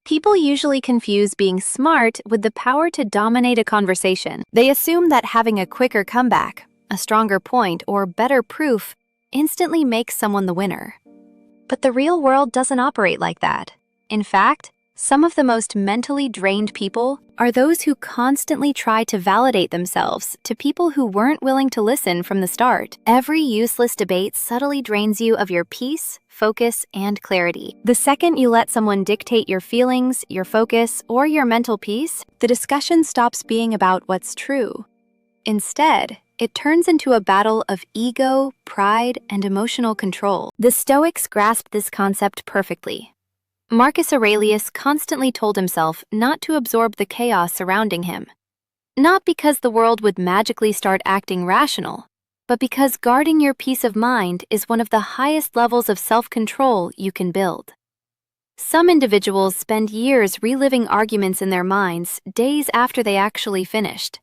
People usually confuse being smart with the power to dominate a conversation. They assume that having a quicker comeback, a stronger point, or better proof instantly makes someone the winner. But the real world doesn't operate like that. In fact, some of the most mentally drained people are those who constantly try to validate themselves to people who weren't willing to listen from the start. Every useless debate subtly drains you of your peace, focus, and clarity. The second you let someone dictate your feelings, your focus, or your mental peace, the discussion stops being about what's true. Instead, it turns into a battle of ego, pride, and emotional control. The Stoics grasped this concept perfectly. Marcus Aurelius constantly told himself not to absorb the chaos surrounding him. Not because the world would magically start acting rational, but because guarding your peace of mind is one of the highest levels of self-control you can build. Some individuals spend years reliving arguments in their minds days after they actually finished.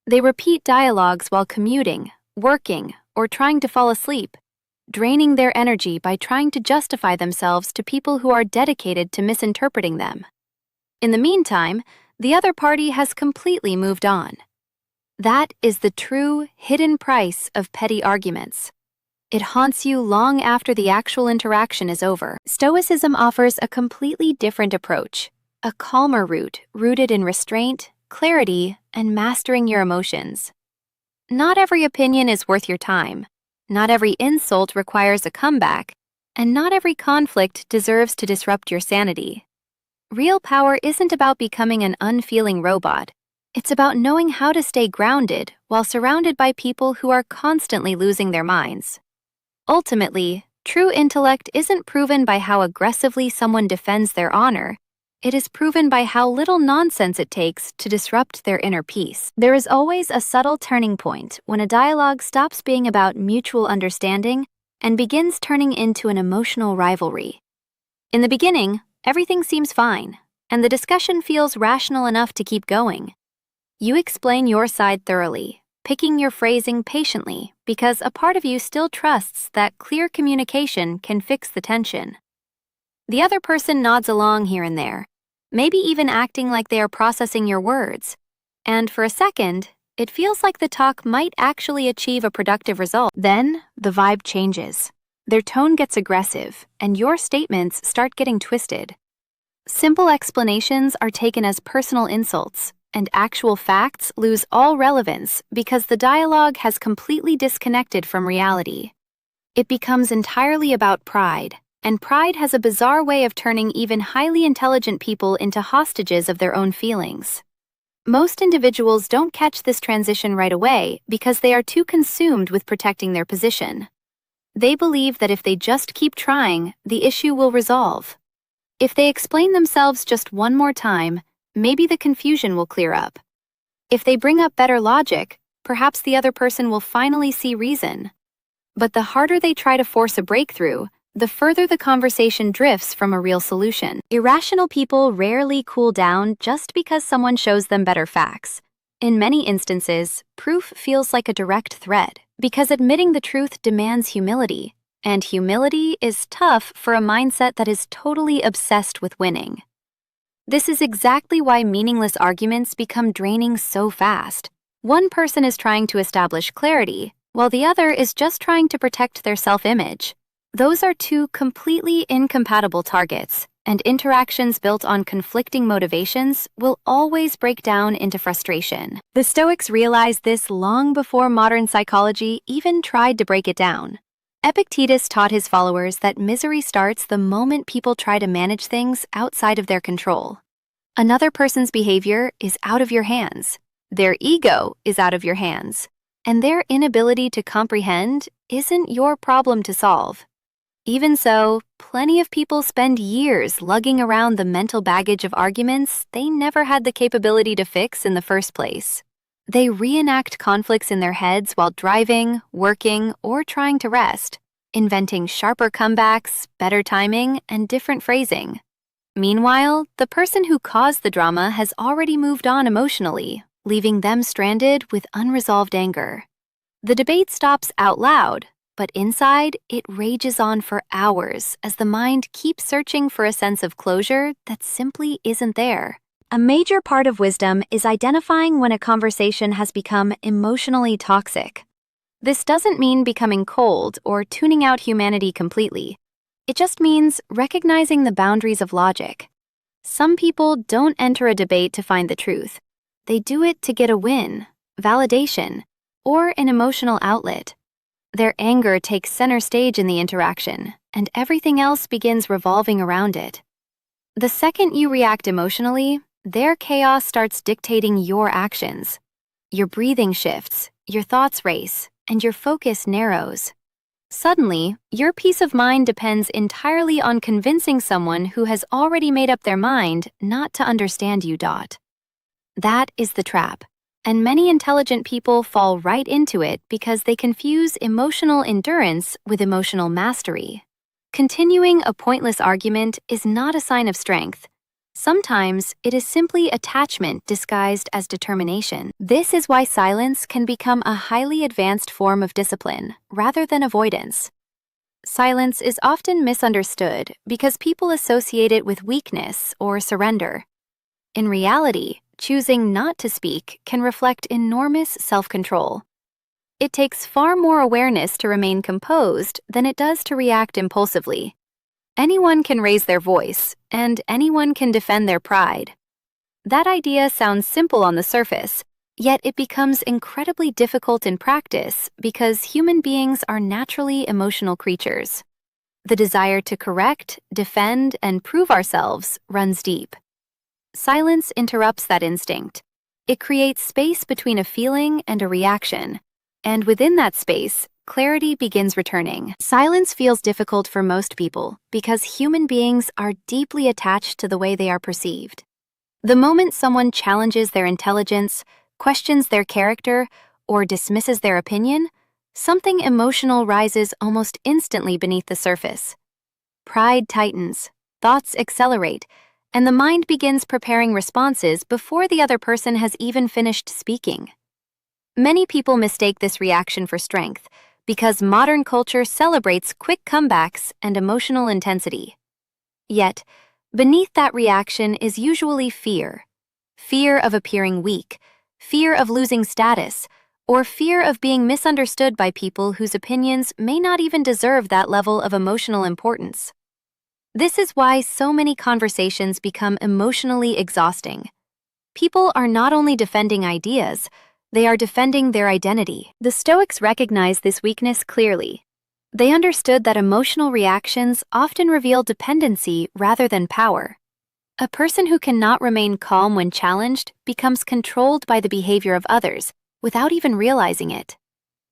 They repeat dialogues while commuting, working, or trying to fall asleep, draining their energy by trying to justify themselves to people who are dedicated to misinterpreting them. In the meantime, the other party has completely moved on. That is the true, hidden price of petty arguments. It haunts you long after the actual interaction is over. Stoicism offers a completely different approach, a calmer route rooted in restraint, clarity, and mastering your emotions. Not every opinion is worth your time. Not every insult requires a comeback, and not every conflict deserves to disrupt your sanity. Real power isn't about becoming an unfeeling robot. It's about knowing how to stay grounded while surrounded by people who are constantly losing their minds. Ultimately, true intellect isn't proven by how aggressively someone defends their honor. It is proven by how little nonsense it takes to disrupt their inner peace. There is always a subtle turning point when a dialogue stops being about mutual understanding and begins turning into an emotional rivalry. In the beginning, everything seems fine, and the discussion feels rational enough to keep going. You explain your side thoroughly, picking your phrasing patiently because a part of you still trusts that clear communication can fix the tension. The other person nods along here and there, maybe even acting like they are processing your words. And for a second, it feels like the talk might actually achieve a productive result. Then, the vibe changes. Their tone gets aggressive, and your statements start getting twisted. Simple explanations are taken as personal insults, and actual facts lose all relevance because the dialogue has completely disconnected from reality. It becomes entirely about pride. And pride has a bizarre way of turning even highly intelligent people into hostages of their own feelings. Most individuals don't catch this transition right away because they are too consumed with protecting their position. They believe that if they just keep trying, the issue will resolve. If they explain themselves just one more time, maybe the confusion will clear up. If they bring up better logic, perhaps the other person will finally see reason. But the harder they try to force a breakthrough, the further the conversation drifts from a real solution. Irrational people rarely cool down just because someone shows them better facts. In many instances, proof feels like a direct threat because admitting the truth demands humility, and humility is tough for a mindset that is totally obsessed with winning. This is exactly why meaningless arguments become draining so fast. One person is trying to establish clarity, while the other is just trying to protect their self-image. Those are two completely incompatible targets, and interactions built on conflicting motivations will always break down into frustration. The Stoics realized this long before modern psychology even tried to break it down. Epictetus taught his followers that misery starts the moment people try to manage things outside of their control. Another person's behavior is out of your hands. Their ego is out of your hands. And their inability to comprehend isn't your problem to solve. Even so, plenty of people spend years lugging around the mental baggage of arguments they never had the capability to fix in the first place. They reenact conflicts in their heads while driving, working, or trying to rest, inventing sharper comebacks, better timing, and different phrasing. Meanwhile, the person who caused the drama has already moved on emotionally, leaving them stranded with unresolved anger. The debate stops out loud, But inside, it rages on for hours as the mind keeps searching for a sense of closure that simply isn't there. A major part of wisdom is identifying when a conversation has become emotionally toxic. This doesn't mean becoming cold or tuning out humanity completely. It just means recognizing the boundaries of logic. Some people don't enter a debate to find the truth. They do it to get a win, validation, or an emotional outlet. Their anger takes center stage in the interaction, and everything else begins revolving around it. The second you react emotionally, their chaos starts dictating your actions. Your breathing shifts, your thoughts race, and your focus narrows. Suddenly, your peace of mind depends entirely on convincing someone who has already made up their mind not to understand you. That is the trap, and many intelligent people fall right into it because they confuse emotional endurance with emotional mastery. Continuing a pointless argument is not a sign of strength. Sometimes it is simply attachment disguised as determination. This is why silence can become a highly advanced form of discipline, rather than avoidance. Silence is often misunderstood because people associate it with weakness or surrender. In reality, choosing not to speak can reflect enormous self-control. It takes far more awareness to remain composed than it does to react impulsively. Anyone can raise their voice, and anyone can defend their pride. That idea sounds simple on the surface, yet it becomes incredibly difficult in practice because human beings are naturally emotional creatures. The desire to correct, defend, and prove ourselves runs deep. Silence interrupts that instinct. It creates space between a feeling and a reaction, and within that space, clarity begins returning. Silence feels difficult for most people because human beings are deeply attached to the way they are perceived. The moment someone challenges their intelligence, questions their character, or dismisses their opinion, something emotional rises almost instantly beneath the surface. Pride tightens, thoughts accelerate, and the mind begins preparing responses before the other person has even finished speaking. Many people mistake this reaction for strength because modern culture celebrates quick comebacks and emotional intensity. Yet, beneath that reaction is usually fear. Fear of appearing weak, fear of losing status, or fear of being misunderstood by people whose opinions may not even deserve that level of emotional importance. This is why so many conversations become emotionally exhausting. People are not only defending ideas, they are defending their identity. The Stoics recognized this weakness clearly. They understood that emotional reactions often reveal dependency rather than power. A person who cannot remain calm when challenged becomes controlled by the behavior of others without even realizing it.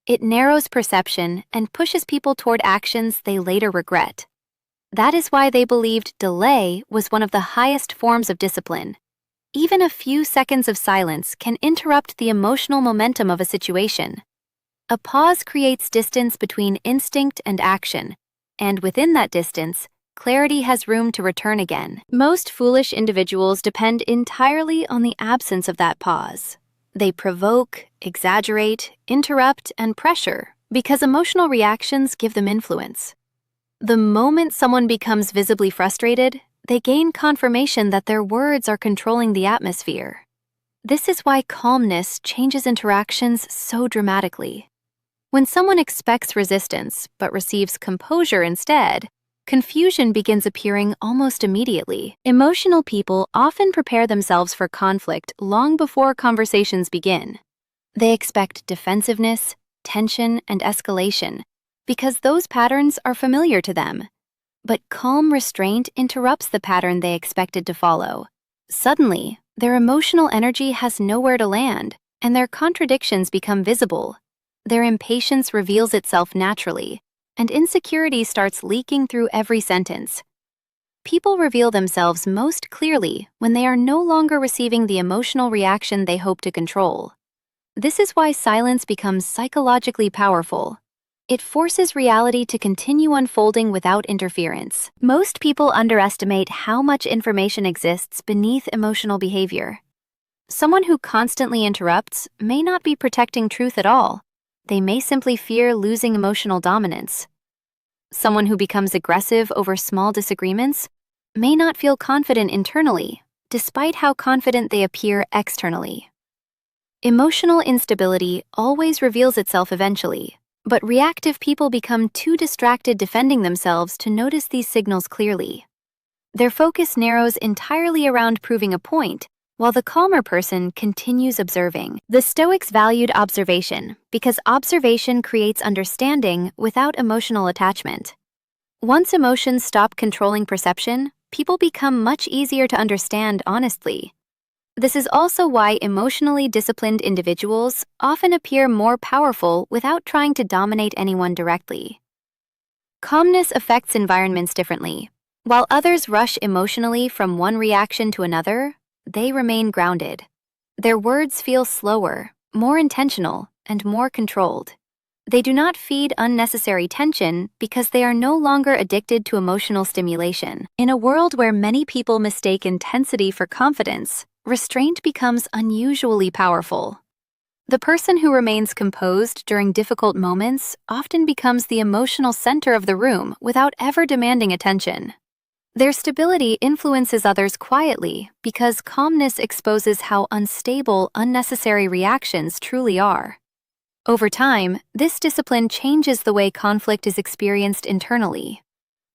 It narrows perception and pushes people toward actions they later regret. That is why they believed delay was one of the highest forms of discipline. Even a few seconds of silence can interrupt the emotional momentum of a situation. A pause creates distance between instinct and action, and within that distance, clarity has room to return again. Most foolish individuals depend entirely on the absence of that pause. They provoke, exaggerate, interrupt, and pressure because emotional reactions give them influence. The moment someone becomes visibly frustrated, they gain confirmation that their words are controlling the atmosphere. This is why calmness changes interactions so dramatically. When someone expects resistance but receives composure instead, confusion begins appearing almost immediately. Emotional people often prepare themselves for conflict long before conversations begin. They expect defensiveness, tension, and escalation because those patterns are familiar to them. But calm restraint interrupts the pattern they expected to follow. Suddenly, their emotional energy has nowhere to land, and their contradictions become visible. Their impatience reveals itself naturally, and insecurity starts leaking through every sentence. People reveal themselves most clearly when they are no longer receiving the emotional reaction they hope to control. This is why silence becomes psychologically powerful. It forces reality to continue unfolding without interference. Most people underestimate how much information exists beneath emotional behavior. Someone who constantly interrupts may not be protecting truth at all. they may simply fear losing emotional dominance. Someone who becomes aggressive over small disagreements may not feel confident internally, despite how confident they appear externally. Emotional instability always reveals itself eventually, but reactive people become too distracted defending themselves to notice these signals clearly. Their focus narrows entirely around proving a point, while the calmer person continues observing. The Stoics valued observation because observation creates understanding without emotional attachment. Once emotions stop controlling perception, people become much easier to understand honestly. This is also why emotionally disciplined individuals often appear more powerful without trying to dominate anyone directly. Calmness affects environments differently. While others rush emotionally from one reaction to another, they remain grounded. Their words feel slower, more intentional, and more controlled. They do not feed unnecessary tension because they are no longer addicted to emotional stimulation. In a world where many people mistake intensity for confidence, restraint becomes unusually powerful. The person who remains composed during difficult moments often becomes the emotional center of the room without ever demanding attention. Their stability influences others quietly because calmness exposes how unstable unnecessary reactions truly are. Over time, this discipline changes the way conflict is experienced internally.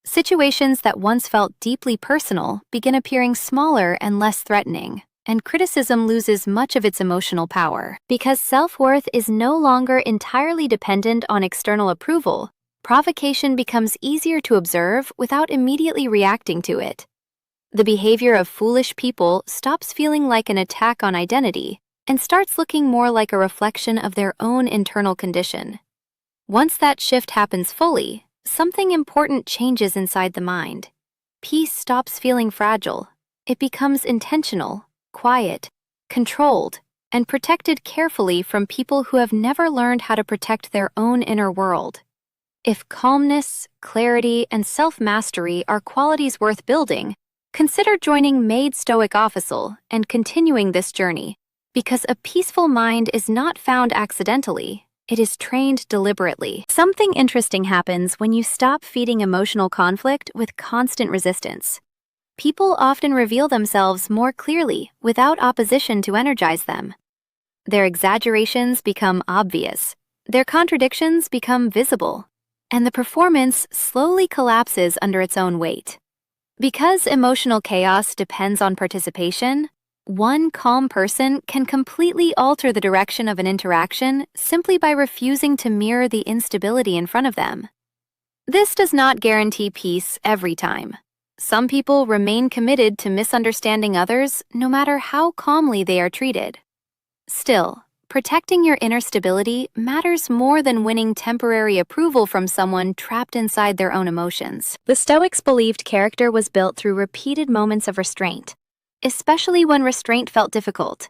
Situations that once felt deeply personal begin appearing smaller and less threatening, and criticism loses much of its emotional power. Because self-worth is no longer entirely dependent on external approval, provocation becomes easier to observe without immediately reacting to it. The behavior of foolish people stops feeling like an attack on identity and starts looking more like a reflection of their own internal condition. Once that shift happens fully, something important changes inside the mind. Peace stops feeling fragile. It becomes intentional, quiet, controlled, and protected carefully from people who have never learned how to protect their own inner world. If calmness, clarity, and self-mastery are qualities worth building, consider joining Mind Stoic Official and continuing this journey, because a peaceful mind is not found accidentally, it is trained deliberately. Something interesting happens when you stop feeding emotional conflict with constant resistance. People often reveal themselves more clearly without opposition to energize them. Their exaggerations become obvious, their contradictions become visible, and the performance slowly collapses under its own weight. Because emotional chaos depends on participation, one calm person can completely alter the direction of an interaction simply by refusing to mirror the instability in front of them. This does not guarantee peace every time. Some people remain committed to misunderstanding others no matter how calmly they are treated. Still, protecting your inner stability matters more than winning temporary approval from someone trapped inside their own emotions. The Stoics believed character was built through repeated moments of restraint, especially when restraint felt difficult.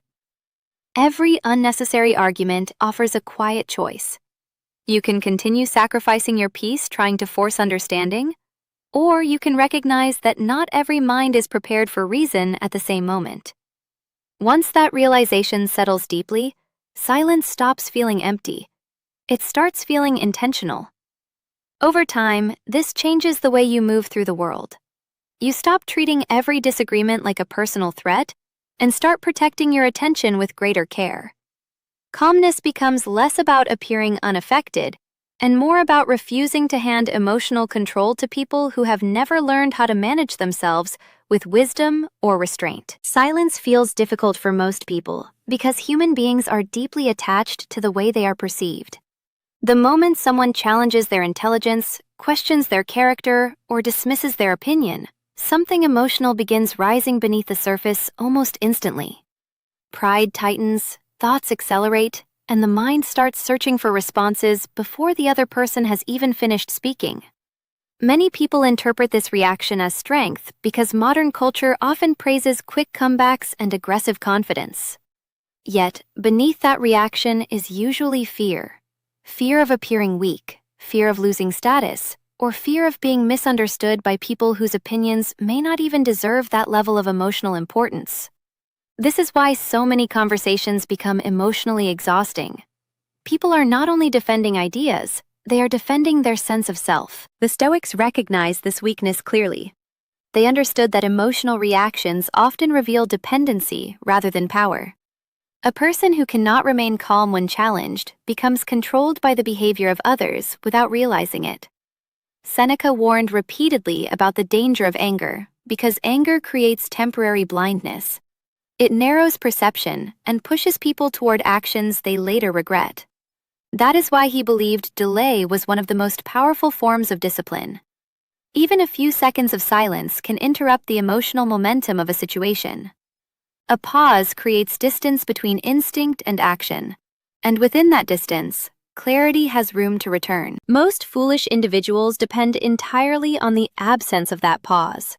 Every unnecessary argument offers a quiet choice. You can continue sacrificing your peace trying to force understanding, or you can recognize that not every mind is prepared for reason at the same moment. Once that realization settles deeply, silence stops feeling empty. It starts feeling intentional. Over time, this changes the way you move through the world. You stop treating every disagreement like a personal threat and start protecting your attention with greater care. Calmness becomes less about appearing unaffected and more about refusing to hand emotional control to people who have never learned how to manage themselves with wisdom or restraint. Silence feels difficult for most people because human beings are deeply attached to the way they are perceived. The moment someone challenges their intelligence, questions their character, or dismisses their opinion, something emotional begins rising beneath the surface almost instantly. Pride tightens, thoughts accelerate, and the mind starts searching for responses before the other person has even finished speaking. Many people interpret this reaction as strength because modern culture often praises quick comebacks and aggressive confidence. Yet, beneath that reaction is usually fear. Fear of appearing weak, fear of losing status, or fear of being misunderstood by people whose opinions may not even deserve that level of emotional importance. This is why so many conversations become emotionally exhausting. People are not only defending ideas, they are defending their sense of self. The Stoics recognized this weakness clearly. They understood that emotional reactions often reveal dependency rather than power. A person who cannot remain calm when challenged becomes controlled by the behavior of others without realizing it. Seneca warned repeatedly about the danger of anger because anger creates temporary blindness. It narrows perception and pushes people toward actions they later regret. That is why he believed delay was one of the most powerful forms of discipline. Even a few seconds of silence can interrupt the emotional momentum of a situation. A pause creates distance between instinct and action, and within that distance, clarity has room to return. Most foolish individuals depend entirely on the absence of that pause.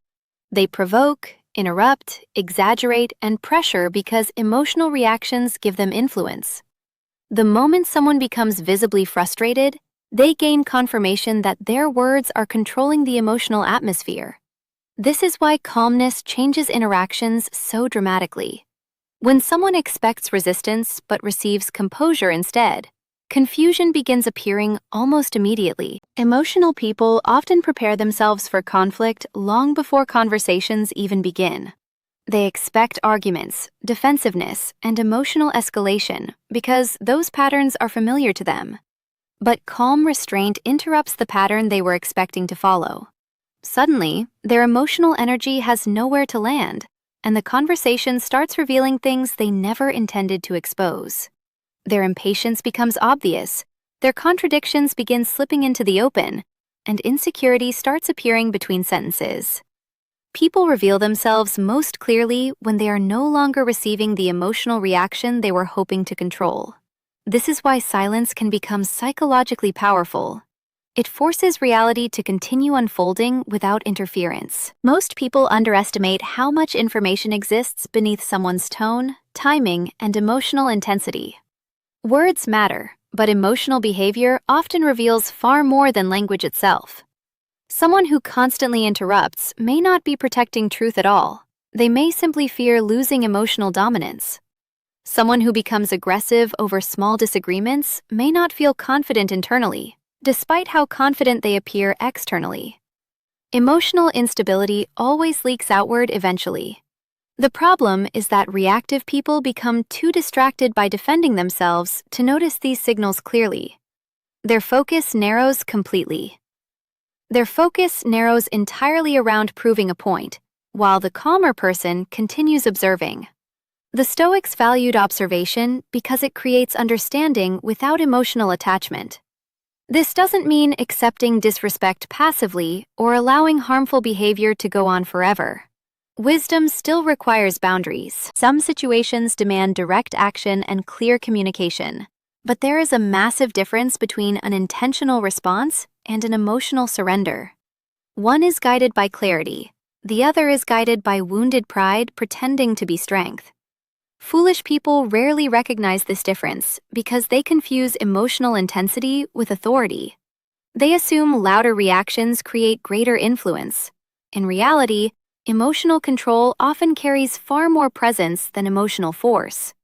They provoke, interrupt, exaggerate, and pressure because emotional reactions give them influence. The moment someone becomes visibly frustrated, they gain confirmation that their words are controlling the emotional atmosphere. This is why calmness changes interactions so dramatically. When someone expects resistance but receives composure instead, confusion begins appearing almost immediately. Emotional people often prepare themselves for conflict long before conversations even begin. They expect arguments, defensiveness, and emotional escalation because those patterns are familiar to them. But calm restraint interrupts the pattern they were expecting to follow. Suddenly, their emotional energy has nowhere to land, and the conversation starts revealing things they never intended to expose. Their impatience becomes obvious, their contradictions begin slipping into the open, and insecurity starts appearing between sentences. People reveal themselves most clearly when they are no longer receiving the emotional reaction they were hoping to control. This is why silence can become psychologically powerful. It forces reality to continue unfolding without interference. Most people underestimate how much information exists beneath someone's tone, timing, and emotional intensity. Words matter, but emotional behavior often reveals far more than language itself. Someone who constantly interrupts may not be protecting truth at all. They may simply fear losing emotional dominance. Someone who becomes aggressive over small disagreements may not feel confident internally, despite how confident they appear externally. Emotional instability always leaks outward eventually. The problem is that reactive people become too distracted by defending themselves to notice these signals clearly. Their focus narrows completely. Their focus narrows entirely around proving a point, while the calmer person continues observing. The Stoics valued observation because it creates understanding without emotional attachment. This doesn't mean accepting disrespect passively or allowing harmful behavior to go on forever. Wisdom still requires boundaries. Some situations demand direct action and clear communication, but there is a massive difference between an intentional response and an emotional surrender. One is guided by clarity, the other is guided by wounded pride pretending to be strength. Foolish people rarely recognize this difference because they confuse emotional intensity with authority. They assume louder reactions create greater influence. In reality, emotional control often carries far more presence than emotional force.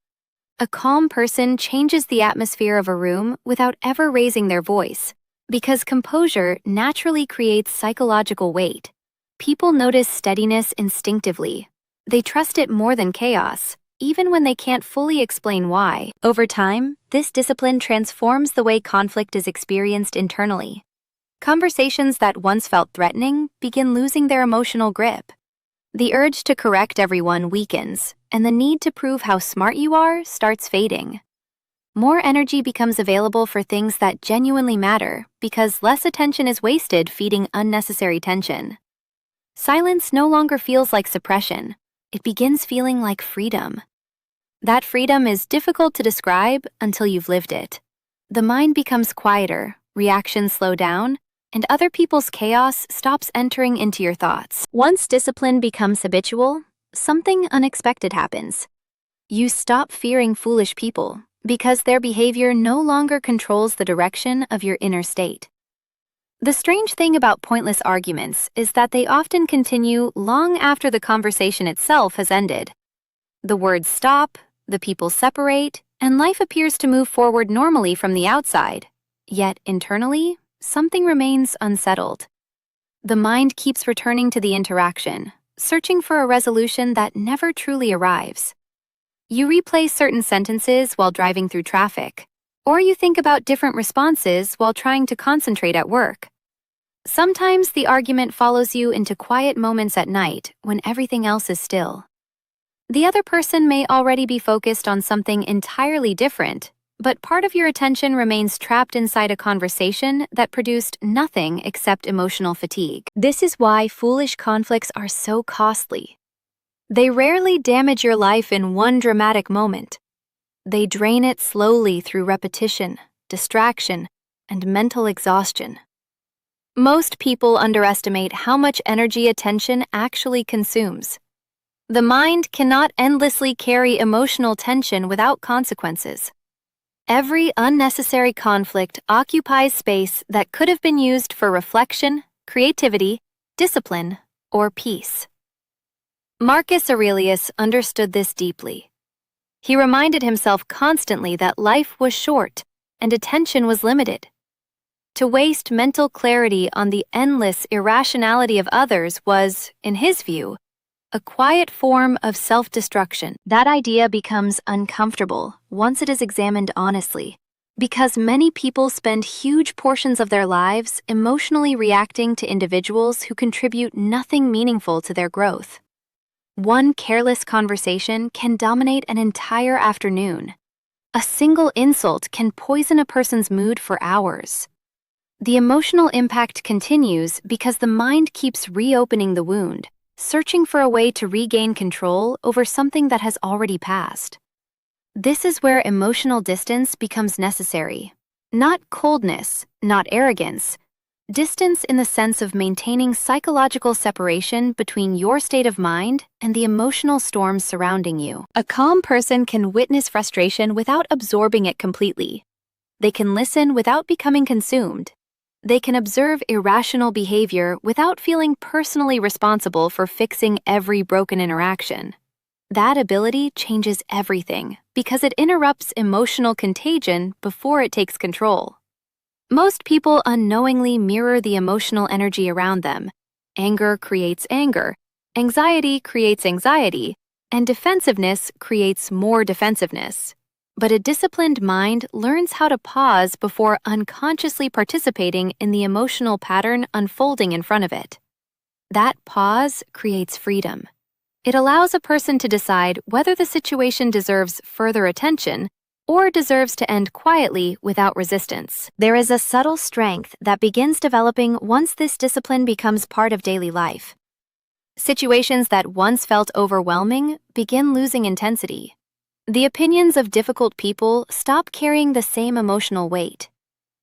A calm person changes the atmosphere of a room without ever raising their voice, because composure naturally creates psychological weight. People notice steadiness instinctively. They trust it more than chaos, even when they can't fully explain why. Over time, this discipline transforms the way conflict is experienced internally. Conversations that once felt threatening begin losing their emotional grip. The urge to correct everyone weakens, and the need to prove how smart you are starts fading. More energy becomes available for things that genuinely matter because less attention is wasted feeding unnecessary tension. Silence no longer feels like suppression. It begins feeling like freedom. That freedom is difficult to describe until you've lived it. The mind becomes quieter, reactions slow down, and other people's chaos stops entering into your thoughts. Once discipline becomes habitual, something unexpected happens. You stop fearing foolish people because their behavior no longer controls the direction of your inner state. The strange thing about pointless arguments is that they often continue long after the conversation itself has ended. The words stop, the people separate, and life appears to move forward normally from the outside. Yet, internally, something remains unsettled. The mind keeps returning to the interaction, searching for a resolution that never truly arrives. You replay certain sentences while driving through traffic, or you think about different responses while trying to concentrate at work. Sometimes the argument follows you into quiet moments at night when everything else is still. The other person may already be focused on something entirely different, but part of your attention remains trapped inside a conversation that produced nothing except emotional fatigue. This is why foolish conflicts are so costly. They rarely damage your life in one dramatic moment. They drain it slowly through repetition, distraction, and mental exhaustion. Most people underestimate how much energy attention actually consumes. The mind cannot endlessly carry emotional tension without consequences. Every unnecessary conflict occupies space that could have been used for reflection, creativity, discipline, or peace. Marcus Aurelius understood this deeply. He reminded himself constantly that life was short and attention was limited. To waste mental clarity on the endless irrationality of others was, in his view, a quiet form of self-destruction. That idea becomes uncomfortable once it is examined honestly, because many people spend huge portions of their lives emotionally reacting to individuals who contribute nothing meaningful to their growth. One careless conversation can dominate an entire afternoon. A single insult can poison a person's mood for hours. The emotional impact continues because the mind keeps reopening the wound, searching for a way to regain control over something that has already passed. This is where emotional distance becomes necessary. Not coldness, not arrogance. Distance in the sense of maintaining psychological separation between your state of mind and the emotional storms surrounding you. A calm person can witness frustration without absorbing it completely. They can listen without becoming consumed. They can observe irrational behavior without feeling personally responsible for fixing every broken interaction. That ability changes everything because it interrupts emotional contagion before it takes control. Most people unknowingly mirror the emotional energy around them. Anger creates anger, anxiety creates anxiety, and defensiveness creates more defensiveness. But a disciplined mind learns how to pause before unconsciously participating in the emotional pattern unfolding in front of it. That pause creates freedom. It allows a person to decide whether the situation deserves further attention or deserves to end quietly without resistance. There is a subtle strength that begins developing once this discipline becomes part of daily life. Situations that once felt overwhelming begin losing intensity. The opinions of difficult people stop carrying the same emotional weight.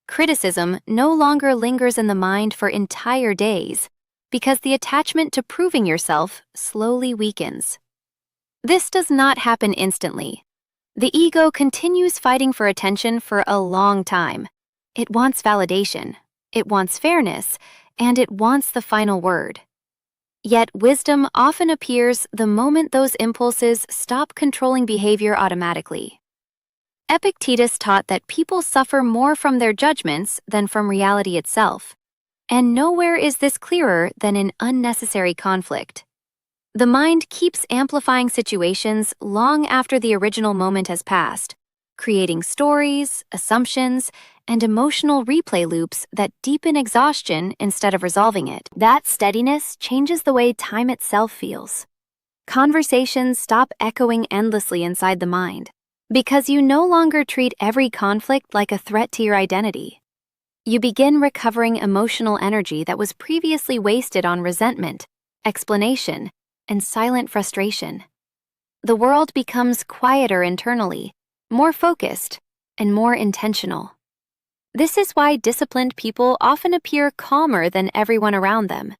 Criticism no longer lingers in the mind for entire days because the attachment to proving yourself slowly weakens. This does not happen instantly. The ego continues fighting for attention for a long time. It wants validation, it wants fairness, and it wants the final word. Yet wisdom often appears the moment those impulses stop controlling behavior automatically. Epictetus taught that people suffer more from their judgments than from reality itself, and nowhere is this clearer than in unnecessary conflict. The mind keeps amplifying situations long after the original moment has passed, creating stories, assumptions, and emotional replay loops that deepen exhaustion instead of resolving it. That steadiness changes the way time itself feels. Conversations stop echoing endlessly inside the mind, because you no longer treat every conflict like a threat to your identity. You begin recovering emotional energy that was previously wasted on resentment, explanation, and silent frustration. The world becomes quieter internally, more focused, and more intentional. This is why disciplined people often appear calmer than everyone around them.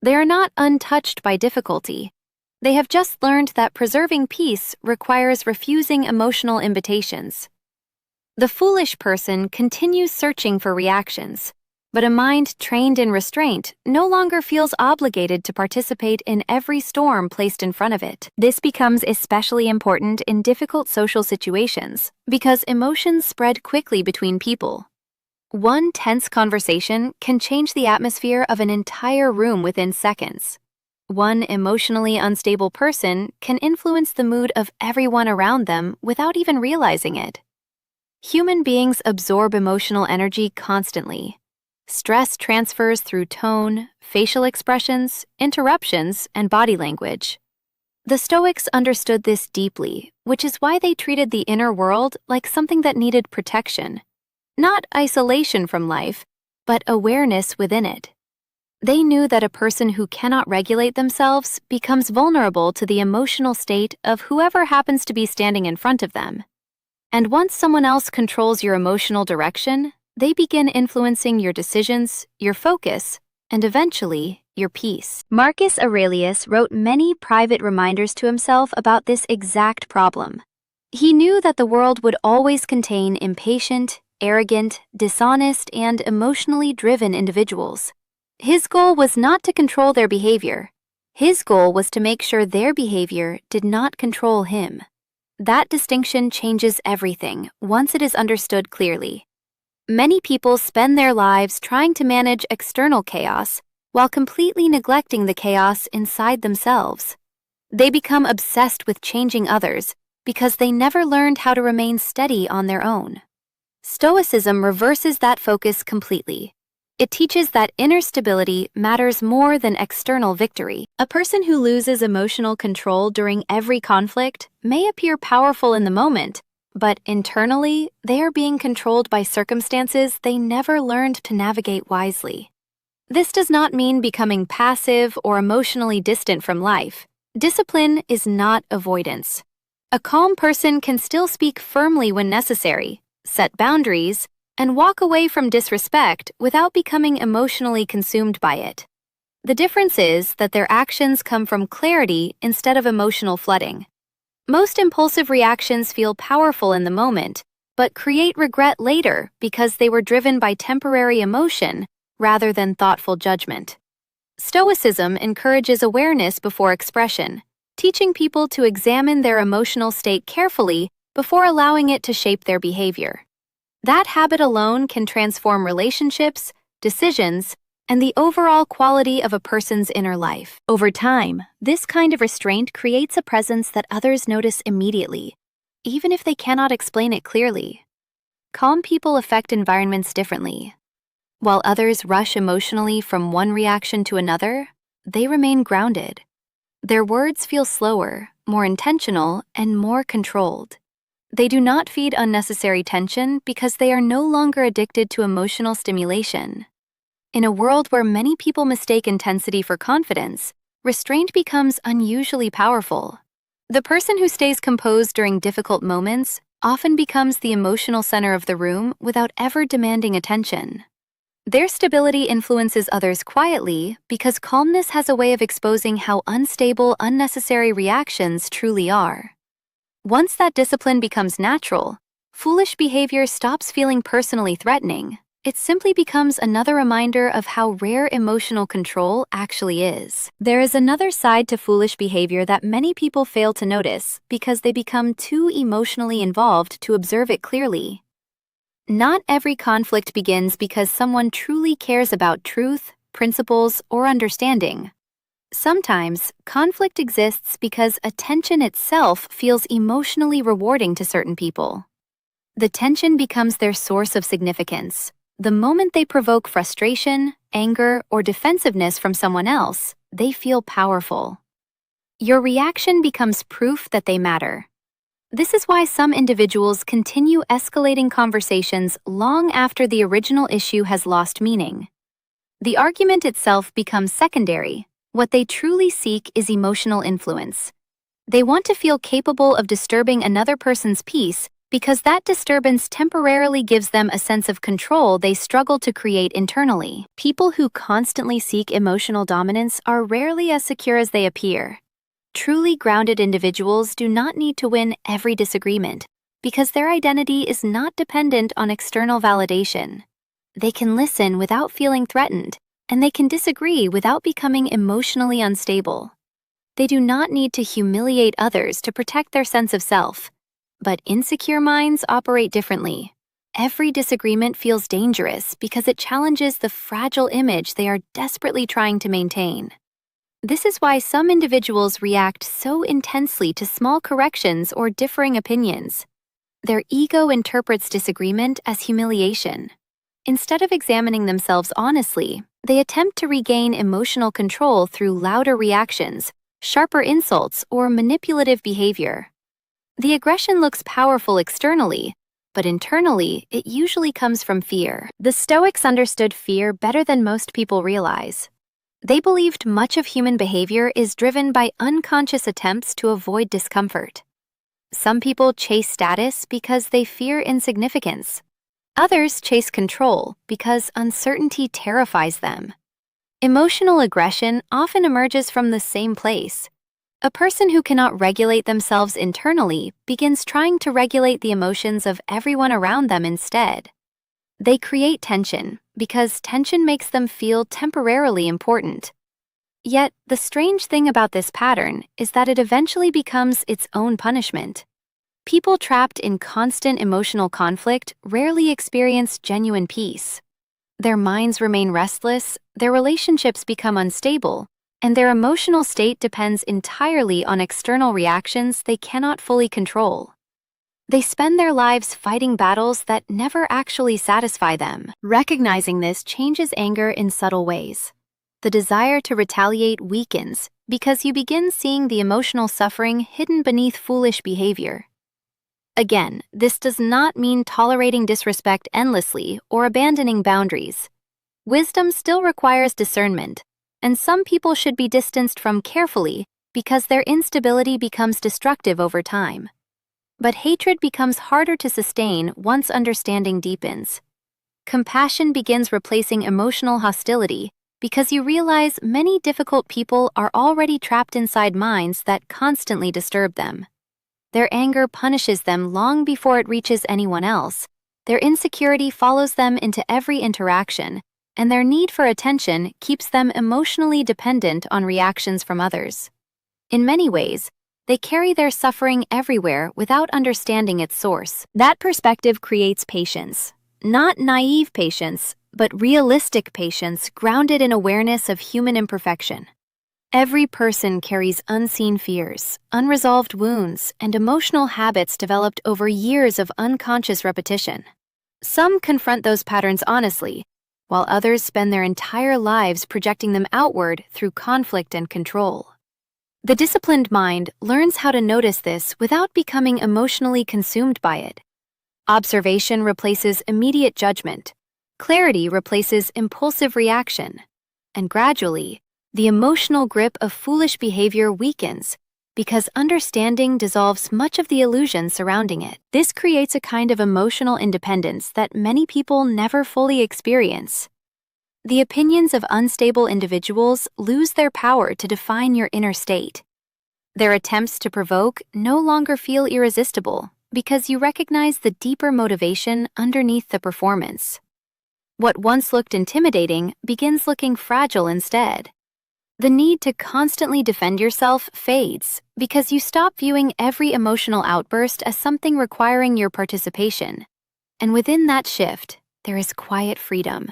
They are not untouched by difficulty. They have just learned that preserving peace requires refusing emotional invitations. The foolish person continues searching for reactions, But a mind trained in restraint no longer feels obligated to participate in every storm placed in front of it. This becomes especially important in difficult social situations because emotions spread quickly between people. One tense conversation can change the atmosphere of an entire room within seconds. One emotionally unstable person can influence the mood of everyone around them without even realizing it. Human beings absorb emotional energy constantly. Stress transfers through tone, facial expressions, interruptions, and body language. The Stoics understood this deeply, which is why they treated the inner world like something that needed protection. Not isolation from life, but awareness within it. They knew that a person who cannot regulate themselves becomes vulnerable to the emotional state of whoever happens to be standing in front of them. And once someone else controls your emotional direction, they begin influencing your decisions, your focus, and eventually, your peace. Marcus Aurelius wrote many private reminders to himself about this exact problem. He knew that the world would always contain impatient, arrogant, dishonest, and emotionally driven individuals. His goal was not to control their behavior. His goal was to make sure their behavior did not control him. That distinction changes everything once it is understood clearly. Many people spend their lives trying to manage external chaos while completely neglecting the chaos inside themselves. They become obsessed with changing others because they never learned how to remain steady on their own. Stoicism reverses that focus completely. It teaches that inner stability matters more than external victory. A person who loses emotional control during every conflict may appear powerful in the moment, but internally, they are being controlled by circumstances they never learned to navigate wisely. This does not mean becoming passive or emotionally distant from life. Discipline is not avoidance. A calm person can still speak firmly when necessary, set boundaries, and walk away from disrespect without becoming emotionally consumed by it. The difference is that their actions come from clarity instead of emotional flooding. Most impulsive reactions feel powerful in the moment, but create regret later because they were driven by temporary emotion rather than thoughtful judgment. Stoicism encourages awareness before expression, teaching people to examine their emotional state carefully before allowing it to shape their behavior. That habit alone can transform relationships, decisions, and the overall quality of a person's inner life. Over time, this kind of restraint creates a presence that others notice immediately, even if they cannot explain it clearly. Calm people affect environments differently. While others rush emotionally from one reaction to another, they remain grounded. Their words feel slower, more intentional, and more controlled. They do not feed unnecessary tension because they are no longer addicted to emotional stimulation. In a world where many people mistake intensity for confidence, restraint becomes unusually powerful. The person who stays composed during difficult moments often becomes the emotional center of the room without ever demanding attention. Their stability influences others quietly because calmness has a way of exposing how unstable, unnecessary reactions truly are. Once that discipline becomes natural, foolish behavior stops feeling personally threatening. It simply becomes another reminder of how rare emotional control actually is. There is another side to foolish behavior that many people fail to notice because they become too emotionally involved to observe it clearly. Not every conflict begins because someone truly cares about truth, principles, or understanding. Sometimes, conflict exists because attention itself feels emotionally rewarding to certain people. The tension becomes their source of significance. The moment they provoke frustration, anger, or defensiveness from someone else, they feel powerful. Your reaction becomes proof that they matter. This is why some individuals continue escalating conversations long after the original issue has lost meaning. The argument itself becomes secondary. What they truly seek is emotional influence. They want to feel capable of disturbing another person's peace because that disturbance temporarily gives them a sense of control they struggle to create internally. People who constantly seek emotional dominance are rarely as secure as they appear. Truly grounded individuals do not need to win every disagreement because their identity is not dependent on external validation. They can listen without feeling threatened, and they can disagree without becoming emotionally unstable. They do not need to humiliate others to protect their sense of self. But insecure minds operate differently. Every disagreement feels dangerous because it challenges the fragile image they are desperately trying to maintain. This is why some individuals react so intensely to small corrections or differing opinions. Their ego interprets disagreement as humiliation. Instead of examining themselves honestly, they attempt to regain emotional control through louder reactions, sharper insults, or manipulative behavior. The aggression looks powerful externally, but internally, it usually comes from fear. The Stoics understood fear better than most people realize. They believed much of human behavior is driven by unconscious attempts to avoid discomfort. Some people chase status because they fear insignificance. Others chase control because uncertainty terrifies them. Emotional aggression often emerges from the same place. A person who cannot regulate themselves internally begins trying to regulate the emotions of everyone around them instead. They create tension because tension makes them feel temporarily important. Yet, the strange thing about this pattern is that it eventually becomes its own punishment. People trapped in constant emotional conflict rarely experience genuine peace. Their minds remain restless, their relationships become unstable, and their emotional state depends entirely on external reactions they cannot fully control. They spend their lives fighting battles that never actually satisfy them. Recognizing this changes anger in subtle ways. The desire to retaliate weakens because you begin seeing the emotional suffering hidden beneath foolish behavior. Again, this does not mean tolerating disrespect endlessly or abandoning boundaries. Wisdom still requires discernment, and some people should be distanced from carefully because their instability becomes destructive over time. But hatred becomes harder to sustain once understanding deepens. Compassion begins replacing emotional hostility because you realize many difficult people are already trapped inside minds that constantly disturb them. Their anger punishes them long before it reaches anyone else. Their insecurity follows them into every interaction, and their need for attention keeps them emotionally dependent on reactions from others. In many ways, they carry their suffering everywhere without understanding its source. That perspective creates patience. Not naive patience, but realistic patience grounded in awareness of human imperfection. Every person carries unseen fears, unresolved wounds, and emotional habits developed over years of unconscious repetition. Some confront those patterns honestly, while others spend their entire lives projecting them outward through conflict and control. The disciplined mind learns how to notice this without becoming emotionally consumed by it. Observation replaces immediate judgment. Clarity replaces impulsive reaction. And gradually, the emotional grip of foolish behavior weakens because understanding dissolves much of the illusion surrounding it. This creates a kind of emotional independence that many people never fully experience. The opinions of unstable individuals lose their power to define your inner state. Their attempts to provoke no longer feel irresistible because you recognize the deeper motivation underneath the performance. What once looked intimidating begins looking fragile instead. The need to constantly defend yourself fades because you stop viewing every emotional outburst as something requiring your participation. And within that shift, there is quiet freedom.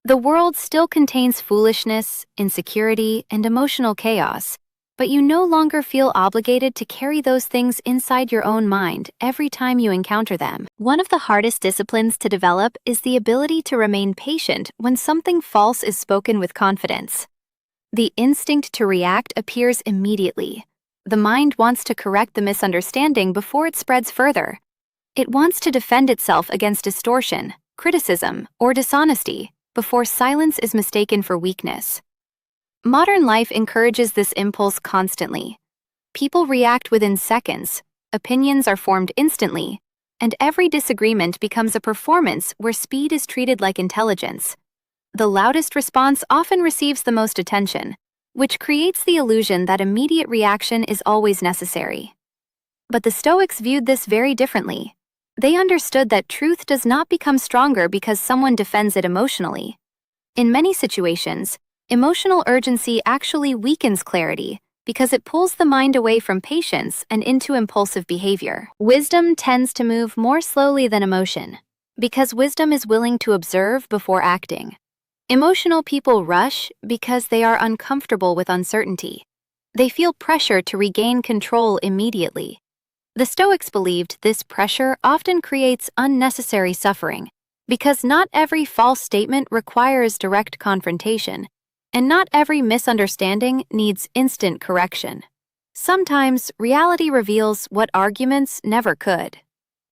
The world still contains foolishness, insecurity, and emotional chaos, but you no longer feel obligated to carry those things inside your own mind every time you encounter them. One of the hardest disciplines to develop is the ability to remain patient when something false is spoken with confidence. The instinct to react appears immediately. The mind wants to correct the misunderstanding before it spreads further. It wants to defend itself against distortion, criticism, or dishonesty before silence is mistaken for weakness. Modern life encourages this impulse constantly. People react within seconds, opinions are formed instantly, and every disagreement becomes a performance where speed is treated like intelligence. The loudest response often receives the most attention, which creates the illusion that immediate reaction is always necessary. But the Stoics viewed this very differently. They understood that truth does not become stronger because someone defends it emotionally. In many situations, emotional urgency actually weakens clarity because it pulls the mind away from patience and into impulsive behavior. Wisdom tends to move more slowly than emotion because wisdom is willing to observe before acting. Emotional people rush because they are uncomfortable with uncertainty. They feel pressure to regain control immediately. The Stoics believed this pressure often creates unnecessary suffering because not every false statement requires direct confrontation, and not every misunderstanding needs instant correction. Sometimes reality reveals what arguments never could.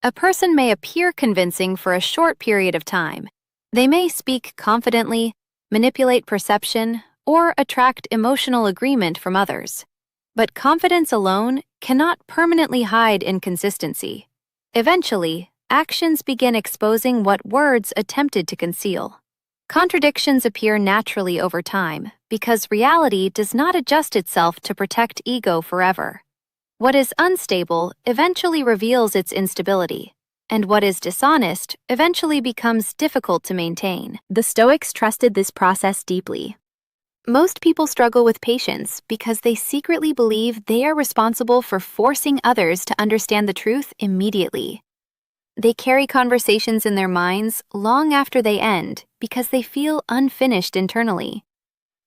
A person may appear convincing for a short period of time. They may speak confidently, manipulate perception, or attract emotional agreement from others. But confidence alone cannot permanently hide inconsistency. Eventually, actions begin exposing what words attempted to conceal. Contradictions appear naturally over time because reality does not adjust itself to protect ego forever. What is unstable eventually reveals its instability, and what is dishonest eventually becomes difficult to maintain. The Stoics trusted this process deeply. Most people struggle with patience because they secretly believe they are responsible for forcing others to understand the truth immediately. They carry conversations in their minds long after they end because they feel unfinished internally.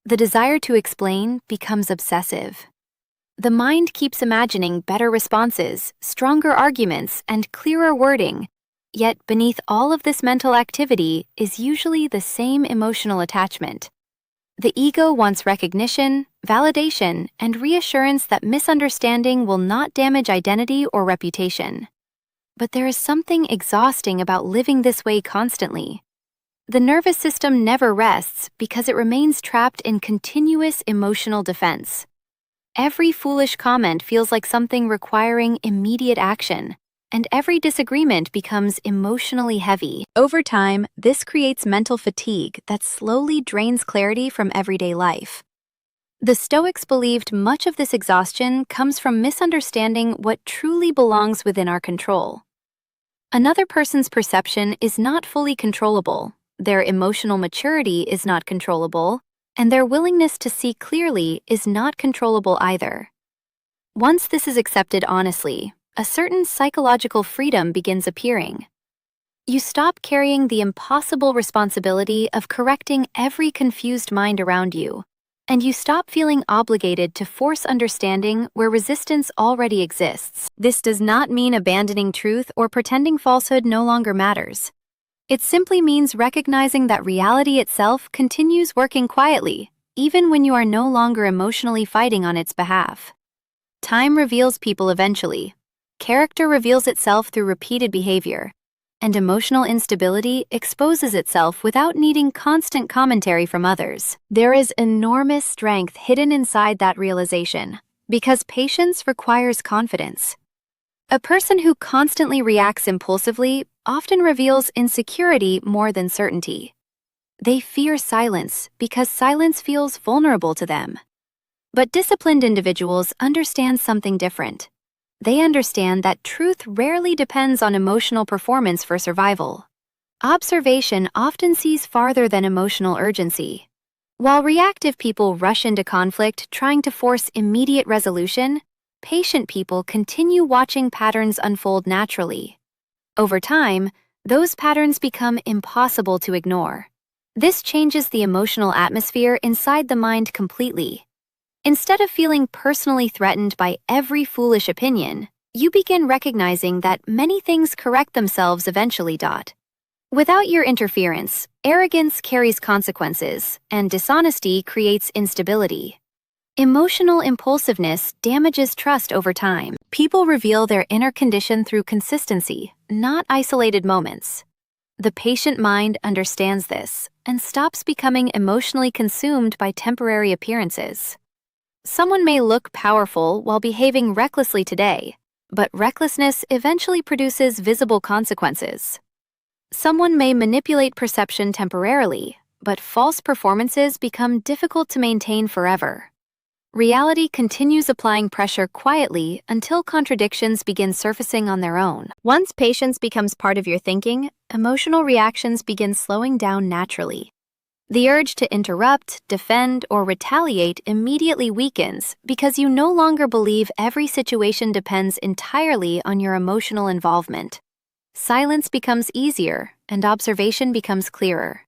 The desire to explain becomes obsessive. The mind keeps imagining better responses, stronger arguments, and clearer wording. Yet beneath all of this mental activity is usually the same emotional attachment. The ego wants recognition, validation, and reassurance that misunderstanding will not damage identity or reputation. But there is something exhausting about living this way constantly. The nervous system never rests because it remains trapped in continuous emotional defense. Every foolish comment feels like something requiring immediate action, and every disagreement becomes emotionally heavy. Over time, this creates mental fatigue that slowly drains clarity from everyday life. The Stoics believed much of this exhaustion comes from misunderstanding what truly belongs within our control. Another person's perception is not fully controllable, their emotional maturity is not controllable, and their willingness to see clearly is not controllable either. Once this is accepted honestly, a certain psychological freedom begins appearing. You stop carrying the impossible responsibility of correcting every confused mind around you, and you stop feeling obligated to force understanding where resistance already exists. This does not mean abandoning truth or pretending falsehood no longer matters. It simply means recognizing that reality itself continues working quietly, even when you are no longer emotionally fighting on its behalf. Time reveals people eventually. Character reveals itself through repeated behavior, and emotional instability exposes itself without needing constant commentary from others. There is enormous strength hidden inside that realization, because patience requires confidence. A person who constantly reacts impulsively often reveals insecurity more than certainty. They fear silence because silence feels vulnerable to them. But disciplined individuals understand something different. They understand that truth rarely depends on emotional performance for survival. Observation often sees farther than emotional urgency. While reactive people rush into conflict trying to force immediate resolution, patient people continue watching patterns unfold naturally. Over time, those patterns become impossible to ignore. This changes the emotional atmosphere inside the mind completely. Instead of feeling personally threatened by every foolish opinion, you begin recognizing that many things correct themselves eventually. Without your interference, arrogance carries consequences, and dishonesty creates instability. Emotional impulsiveness damages trust over time. People reveal their inner condition through consistency, not isolated moments. The patient mind understands this and stops becoming emotionally consumed by temporary appearances. Someone may look powerful while behaving recklessly today, but recklessness eventually produces visible consequences. Someone may manipulate perception temporarily, but false performances become difficult to maintain forever. Reality continues applying pressure quietly until contradictions begin surfacing on their own. Once patience becomes part of your thinking, emotional reactions begin slowing down naturally. The urge to interrupt, defend, or retaliate immediately weakens because you no longer believe every situation depends entirely on your emotional involvement. Silence becomes easier, and observation becomes clearer.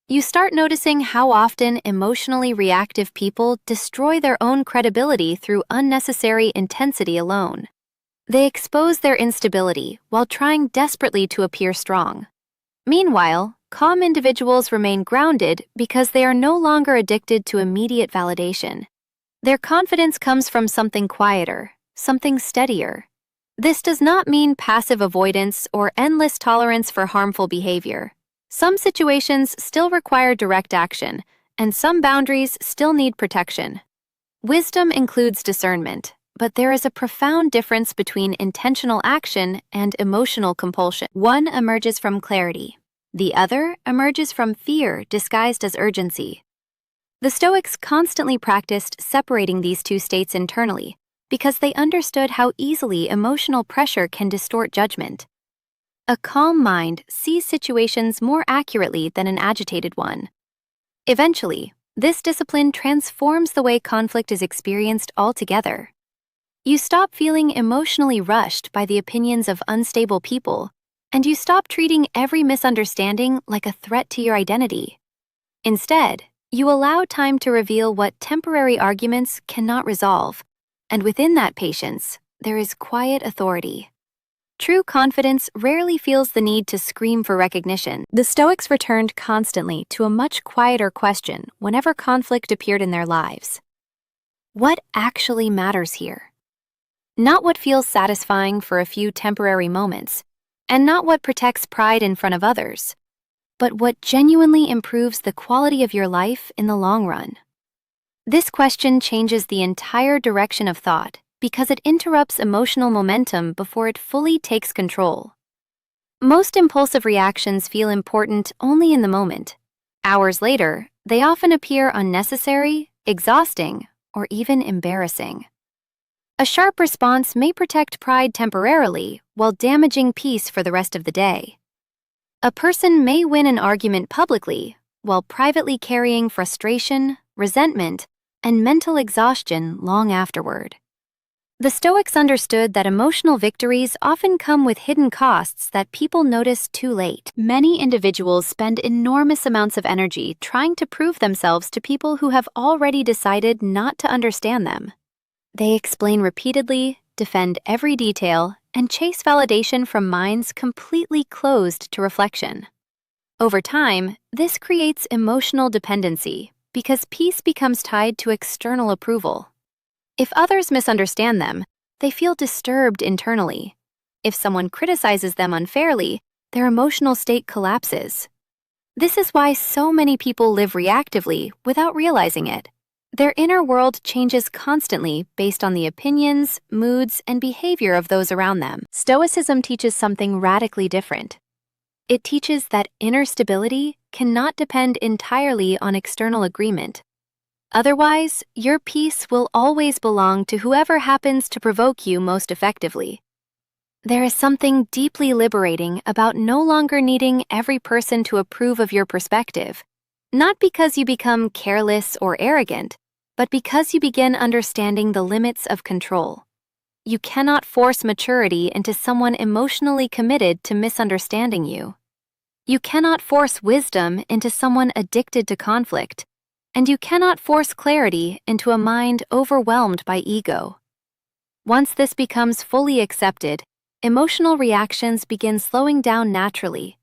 You start noticing how often emotionally reactive people destroy their own credibility through unnecessary intensity alone. They expose their instability while trying desperately to appear strong. Meanwhile, calm individuals remain grounded because they are no longer addicted to immediate validation. Their confidence comes from something quieter, something steadier. This does not mean passive avoidance or endless tolerance for harmful behavior. Some situations still require direct action, and some boundaries still need protection. Wisdom includes discernment, but there is a profound difference between intentional action and emotional compulsion. One emerges from clarity. The other emerges from fear disguised as urgency. The Stoics constantly practiced separating these two states internally because they understood how easily emotional pressure can distort judgment. A calm mind sees situations more accurately than an agitated one. Eventually, this discipline transforms the way conflict is experienced altogether. You stop feeling emotionally rushed by the opinions of unstable people, and you stop treating every misunderstanding like a threat to your identity. Instead, you allow time to reveal what temporary arguments cannot resolve, and within that patience, there is quiet authority. True confidence rarely feels the need to scream for recognition. The Stoics returned constantly to a much quieter question whenever conflict appeared in their lives. What actually matters here? Not what feels satisfying for a few temporary moments, and not what protects pride in front of others, but what genuinely improves the quality of your life in the long run. This question changes the entire direction of thought because it interrupts emotional momentum before it fully takes control. Most impulsive reactions feel important only in the moment. Hours later, they often appear unnecessary, exhausting, or even embarrassing. A sharp response may protect pride temporarily while damaging peace for the rest of the day. A person may win an argument publicly while privately carrying frustration, resentment, and mental exhaustion long afterward. The Stoics understood that emotional victories often come with hidden costs that people notice too late. Many individuals spend enormous amounts of energy trying to prove themselves to people who have already decided not to understand them. They explain repeatedly, defend every detail, and chase validation from minds completely closed to reflection. Over time, this creates emotional dependency because peace becomes tied to external approval. If others misunderstand them, they feel disturbed internally. If someone criticizes them unfairly, their emotional state collapses. This is why so many people live reactively without realizing it. Their inner world changes constantly based on the opinions, moods, and behavior of those around them. Stoicism teaches something radically different. It teaches that inner stability cannot depend entirely on external agreement. Otherwise, your peace will always belong to whoever happens to provoke you most effectively. There is something deeply liberating about no longer needing every person to approve of your perspective, not because you become careless or arrogant, but because you begin understanding the limits of control. You cannot force maturity into someone emotionally committed to misunderstanding you. You cannot force wisdom into someone addicted to conflict, and you cannot force clarity into a mind overwhelmed by ego. Once this becomes fully accepted, emotional reactions begin slowing down naturally.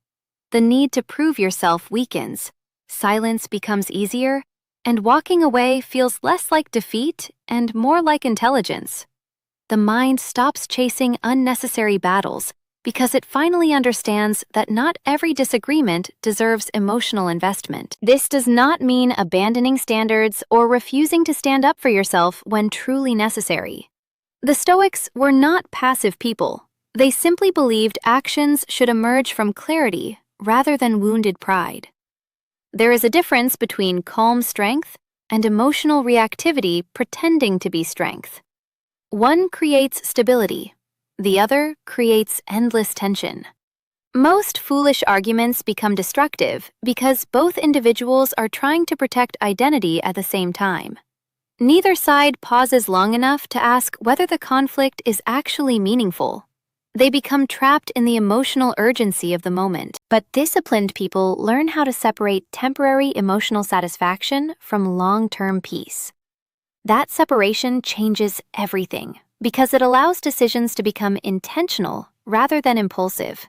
The need to prove yourself weakens, silence becomes easier, and walking away feels less like defeat and more like intelligence. The mind stops chasing unnecessary battles because it finally understands that not every disagreement deserves emotional investment. This does not mean abandoning standards or refusing to stand up for yourself when truly necessary. The Stoics were not passive people. They simply believed actions should emerge from clarity rather than wounded pride. There is a difference between calm strength and emotional reactivity pretending to be strength. One creates stability, the other creates endless tension. Most foolish arguments become destructive because both individuals are trying to protect identity at the same time. Neither side pauses long enough to ask whether the conflict is actually meaningful. They become trapped in the emotional urgency of the moment. But disciplined people learn how to separate temporary emotional satisfaction from long-term peace. That separation changes everything because it allows decisions to become intentional rather than impulsive.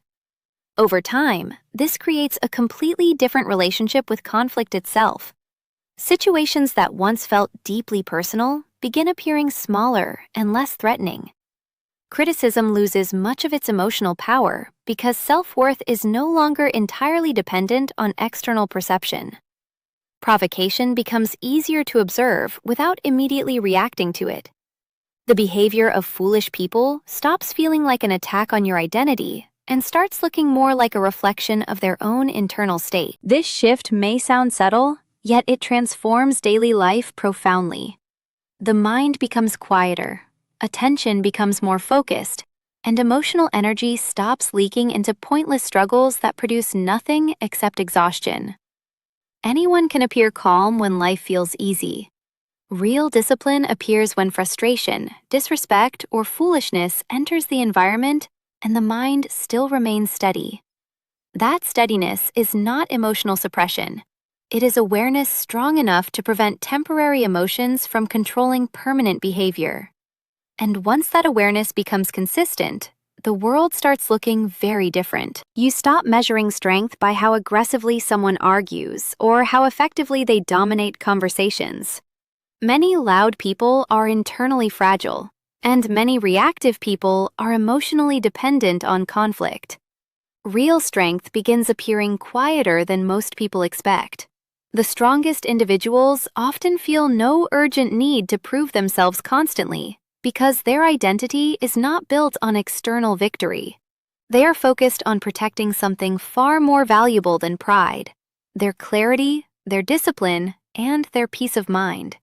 Over time, this creates a completely different relationship with conflict itself. Situations that once felt deeply personal begin appearing smaller and less threatening. Criticism loses much of its emotional power because self-worth is no longer entirely dependent on external perception. Provocation becomes easier to observe without immediately reacting to it. The behavior of foolish people stops feeling like an attack on your identity and starts looking more like a reflection of their own internal state. This shift may sound subtle, yet it transforms daily life profoundly. The mind becomes quieter, attention becomes more focused, and emotional energy stops leaking into pointless struggles that produce nothing except exhaustion. Anyone can appear calm when life feels easy. Real discipline appears when frustration, disrespect, or foolishness enters the environment and the mind still remains steady. That steadiness is not emotional suppression. It is awareness strong enough to prevent temporary emotions from controlling permanent behavior. And once that awareness becomes consistent, the world starts looking very different. You stop measuring strength by how aggressively someone argues or how effectively they dominate conversations. Many loud people are internally fragile, and many reactive people are emotionally dependent on conflict. Real strength begins appearing quieter than most people expect. The strongest individuals often feel no urgent need to prove themselves constantly because their identity is not built on external victory. They are focused on protecting something far more valuable than pride: their clarity, their discipline, and their peace of mind.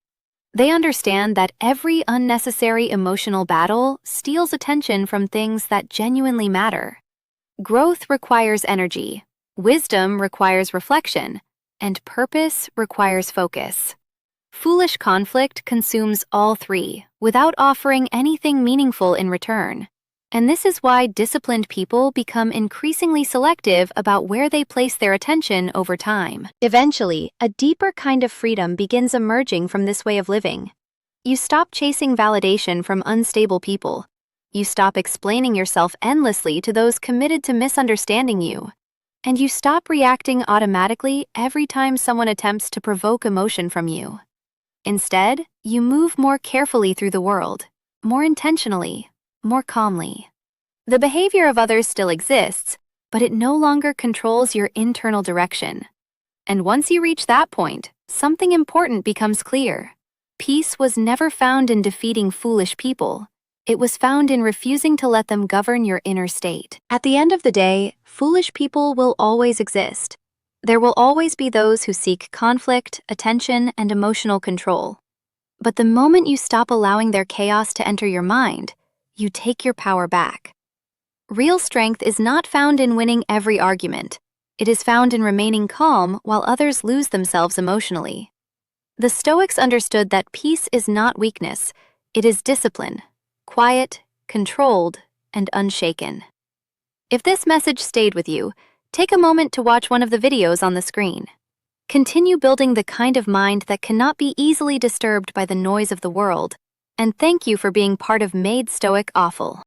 They understand that every unnecessary emotional battle steals attention from things that genuinely matter. Growth requires energy, wisdom requires reflection, and purpose requires focus. Foolish conflict consumes all three without offering anything meaningful in return. And this is why disciplined people become increasingly selective about where they place their attention over time. Eventually, a deeper kind of freedom begins emerging from this way of living. You stop chasing validation from unstable people. You stop explaining yourself endlessly to those committed to misunderstanding you. And you stop reacting automatically every time someone attempts to provoke emotion from you. Instead, you move more carefully through the world, more intentionally, more calmly. The behavior of others still exists, but it no longer controls your internal direction. And once you reach that point, something important becomes clear. Peace was never found in defeating foolish people. It was found in refusing to let them govern your inner state. At the end of the day, foolish people will always exist. There will always be those who seek conflict, attention, and emotional control. But the moment you stop allowing their chaos to enter your mind, you take your power back. Real strength is not found in winning every argument. It is found in remaining calm while others lose themselves emotionally. The Stoics understood that peace is not weakness, it is discipline, quiet, controlled, and unshaken. If this message stayed with you, take a moment to watch one of the videos on the screen. Continue building the kind of mind that cannot be easily disturbed by the noise of the world, and thank you for being part of Mind Stoic Awful.